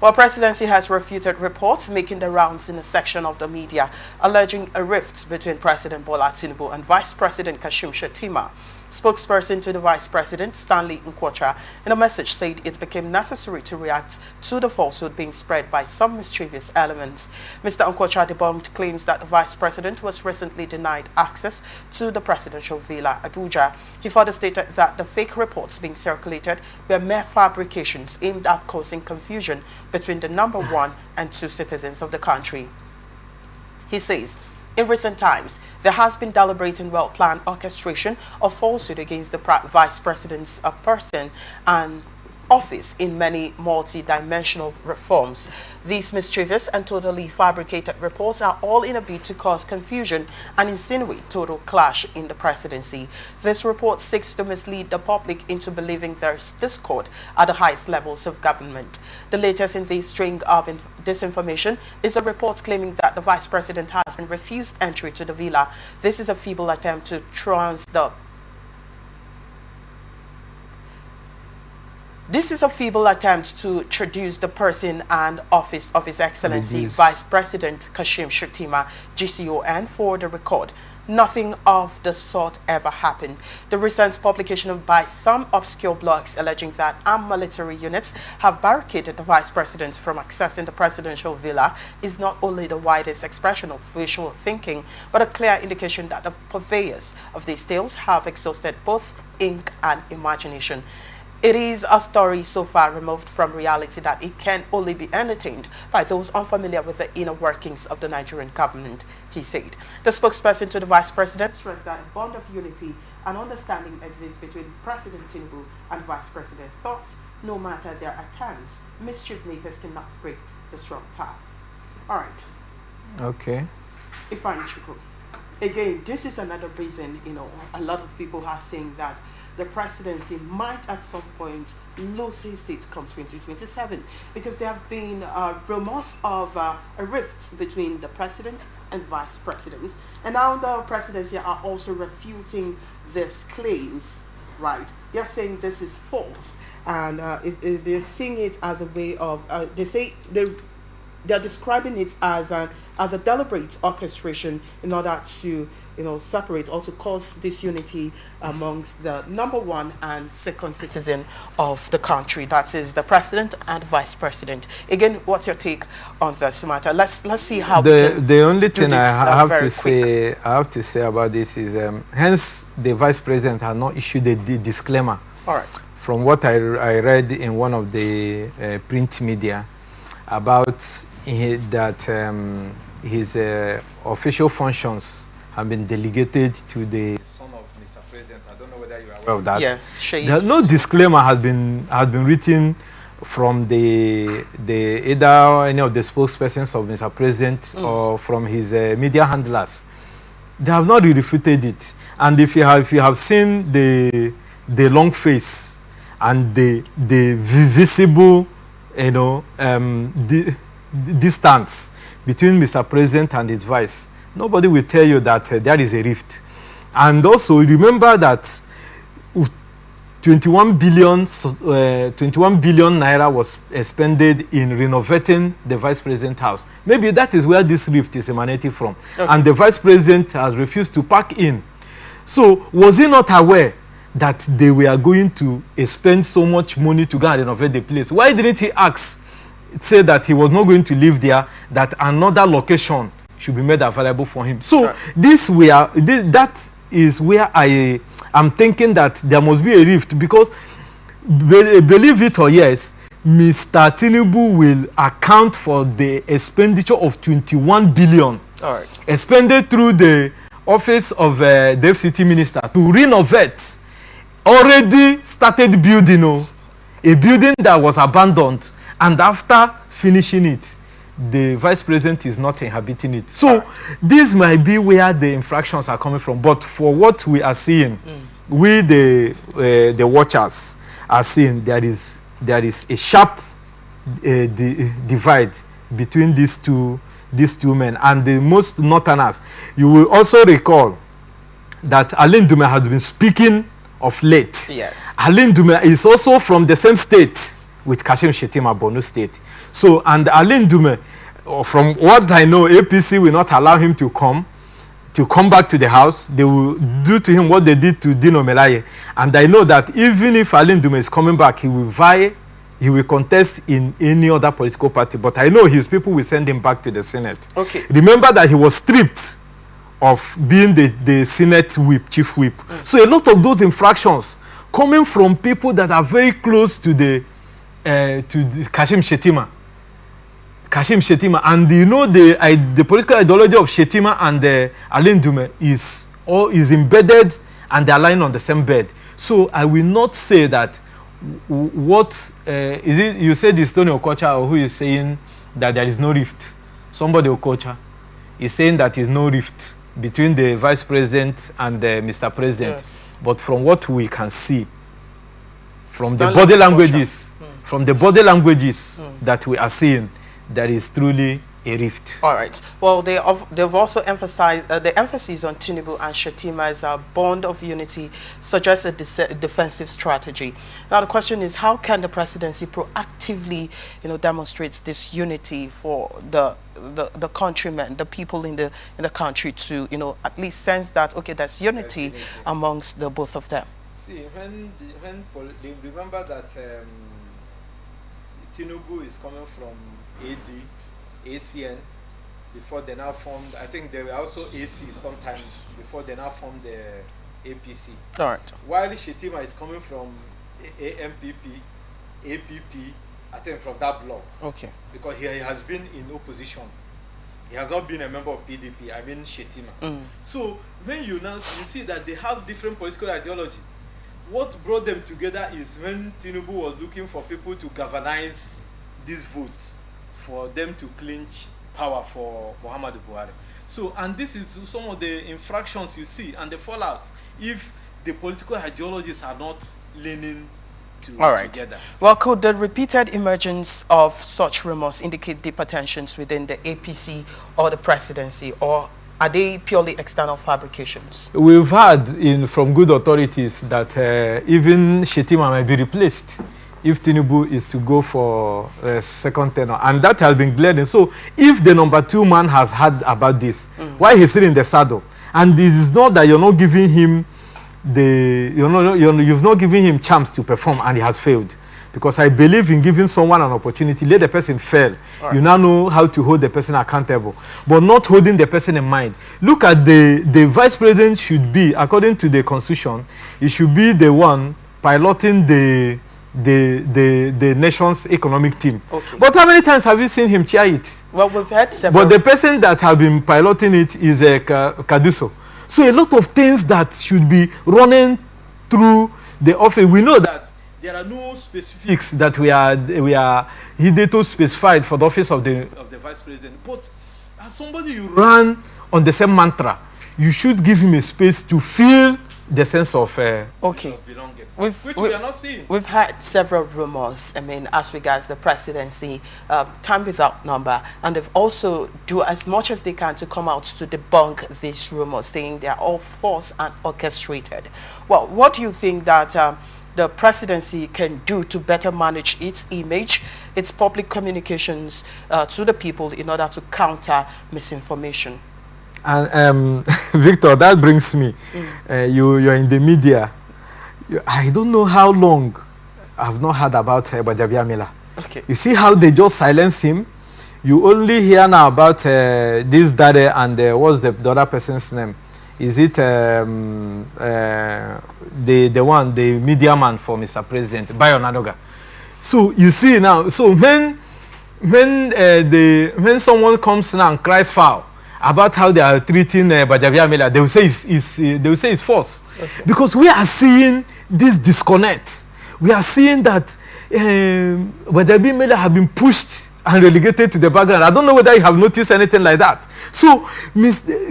Well, Presidency has refuted reports making the rounds in a section of the media alleging a rift between President Bola Tinubu and Vice President Kashim Shettima. Spokesperson to the Vice President, Stanley Nkwocha, in a message said it became necessary to react to the falsehood being spread by some mischievous elements. Mr. Nkwocha debunked claims that the Vice President was recently denied access to the presidential villa, Abuja. He further stated that the fake reports being circulated were mere fabrications aimed at causing confusion between the number 1 and 2 citizens of the country. He says, in recent times, there has been deliberate and well-planned orchestration of falsehood against the Vice President's person and office in many multi-dimensional reforms. These mischievous and totally fabricated reports are all in a bid to cause confusion and insinuate total clash in the presidency. This report seeks to mislead the public into believing there is discord at the highest levels of government. The latest in this string of disinformation is a report claiming that the Vice President has been refused entry to the villa. This is a feeble attempt to traduce the person and office of His Excellency Vice President Kashim Shettima, GCON, for the record. Nothing of the sort ever happened. The recent publication by some obscure blogs alleging that armed military units have barricaded the Vice President from accessing the presidential villa is not only the widest expression of visual thinking, but a clear indication that the purveyors of these tales have exhausted both ink and imagination. It is a story so far removed from reality that it can only be entertained by those unfamiliar with the inner workings of the Nigerian government, he said. The spokesperson to the Vice President stressed that a bond of unity and understanding exists between President Tinubu and Vice President. Thus, no matter their attempts, mischief makers cannot break the strong ties. All right. Okay. Again, this is another reason, a lot of people are saying that the presidency might at some point lose his seat come 2027, because there have been rumors of a rift between the president and vice president, and now the presidency are also refuting these claims, right? They're saying this is false, and if they're seeing it as a way of they're describing it as a deliberate orchestration in order to separate or to cause disunity amongst the number 1 and 2nd citizen of the country, that is the president and vice president. Again, what's your take on this matter? Let's see how the only thing I have to say about this is hence the vice president has not issued a disclaimer. All right. From what I read in one of the print media about that his official functions have been delegated to the son of Mr. President. I don't know whether you are aware of that. Yes, no disclaimer has been written from the either any of the spokespersons of Mr. President or from his media handlers. They have not refuted it. And if you have seen the long face and the visible distance between Mr. President and his vice, nobody will tell you that there is a rift. And also remember that 21 billion naira was expended in renovating the vice president's house. Maybe that is where this rift is emanating from. Okay. And the vice president has refused to pack in. So was he not aware that they were going to spend so much money to go and renovate the place? Why didn't he say that he was not going to live there, that another location should be made available for him? So that is where I am thinking that there must be a rift, because believe it or yes, Mr. Tinubu will account for the expenditure of 21 billion expended through the office of the FCT minister to renovate already started building, a building that was abandoned, and after finishing it, the vice president is not inhabiting it. So this might be where the infractions are coming from. But for what we are seeing, we the watchers are seeing there is a sharp divide between these two men. And the most northerners, you will also recall that Alain Dume has been speaking of late. Yes. Alain Dume is also from the same state with Kashim Shettima, Borno State. So, and Alain Dume, from what I know, APC will not allow him to come back to the house. They will do to him what they did to Dino Melaye. And I know that even if Alain Dume is coming back, he will contest in any other political party. But I know his people will send him back to the Senate. Okay. Remember that he was stripped of being the Senate whip, chief whip. So a lot of those infractions coming from people that are very close to the Kashim Shettima. And you know the political ideology of Shettima and Alain Dume is embedded and they are lying on the same bed. So I will not say that what is it you said is Tony Okocha or who is saying that there is no rift. Somebody Okocha is saying that there is no rift between the Vice President and Mr. President. Yes. But from what we can see, from the body languages, that we are seeing, there is truly a rift. All right. Well, they've also emphasized the emphasis on Tinubu and Shettima as a bond of unity suggests a defensive strategy. Now, the question is, how can the presidency proactively, demonstrate this unity for the countrymen, the people in the country to, at least sense that there's unity amongst the both of them. See, when remember that Tinubu is coming from ACN, before they now formed, I think they were also AC sometime before they now formed the APC. All right. While Shettima is coming from APP, I think from that block. Okay. Because he has been in opposition. He has not been a member of PDP, I mean Shettima. So when you see that they have different political ideology, what brought them together is when Tinubu was looking for people to galvanize these votes for them to clinch power for Muhammadu Buhari. So, and this is some of the infractions you see and the fallouts if the political ideologies are not leaning together. Well, could the repeated emergence of such rumors indicate deeper tensions within the APC or the presidency, or are they purely external fabrications? We've heard from good authorities that even Shettima might be replaced if Tinubu is to go for a second tenure, and that has been glaring. So if the number 2 man has heard about this, why he's sitting in the saddle, and this is not that you're not giving him you've not given him chance to perform, and he has failed. Because I believe in giving someone an opportunity, let the person fail. Right. You now know how to hold the person accountable, but not holding the person in mind. Look at the vice president should be, according to the constitution, he should be the one piloting the nation's economic team. Okay. But how many times have you seen him chair it? Well, we've had several. But the person that have been piloting it is Kaduso. So a lot of things that should be running through the office. We know that there are no specifics that we are hitherto specified for the office of the vice president. But as somebody you run on the same mantra, you should give him a space to feel the sense of belonging. Which we are not seeing. We've had several rumors, as regards the presidency, time without number, and they've also do as much as they can to come out to debunk these rumors, saying they are all false and orchestrated. Well, what do you think that the presidency can do to better manage its image, its public communications to the people in order to counter misinformation? And Victor, that brings me, you're in the media. I don't know how long I've not heard about Bajabiamila. Okay. You see how they just silence him? You only hear now about this Dade and what's the other person's name? Is it the media man for Mr. President, Bayo Nadoga? So you see now, so when someone comes now and cries foul about how they are treating Bajabiamila, they will say it's false. Okay. Because we are seeing this disconnect. We are seeing that Bajabiamila have been pushed and relegated to the background. I don't know whether you have noticed anything like that. So,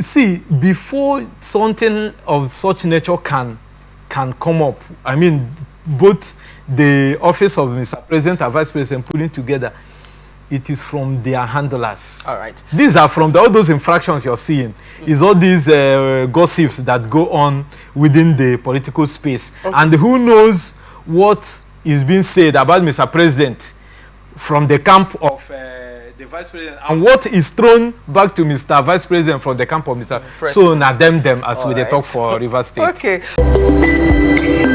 see, before something of such nature can come up, I mean, both the office of Mr. President and Vice President pulling together, it is from their handlers. All right. These are from all those infractions you're seeing. Is all these gossips that go on within the political space. Okay. And who knows what is being said about Mr. President from the camp of the Vice President, and what is thrown back to Mr. Vice President from the camp of Mr. So, na them as we talk for Rivers State. Okay.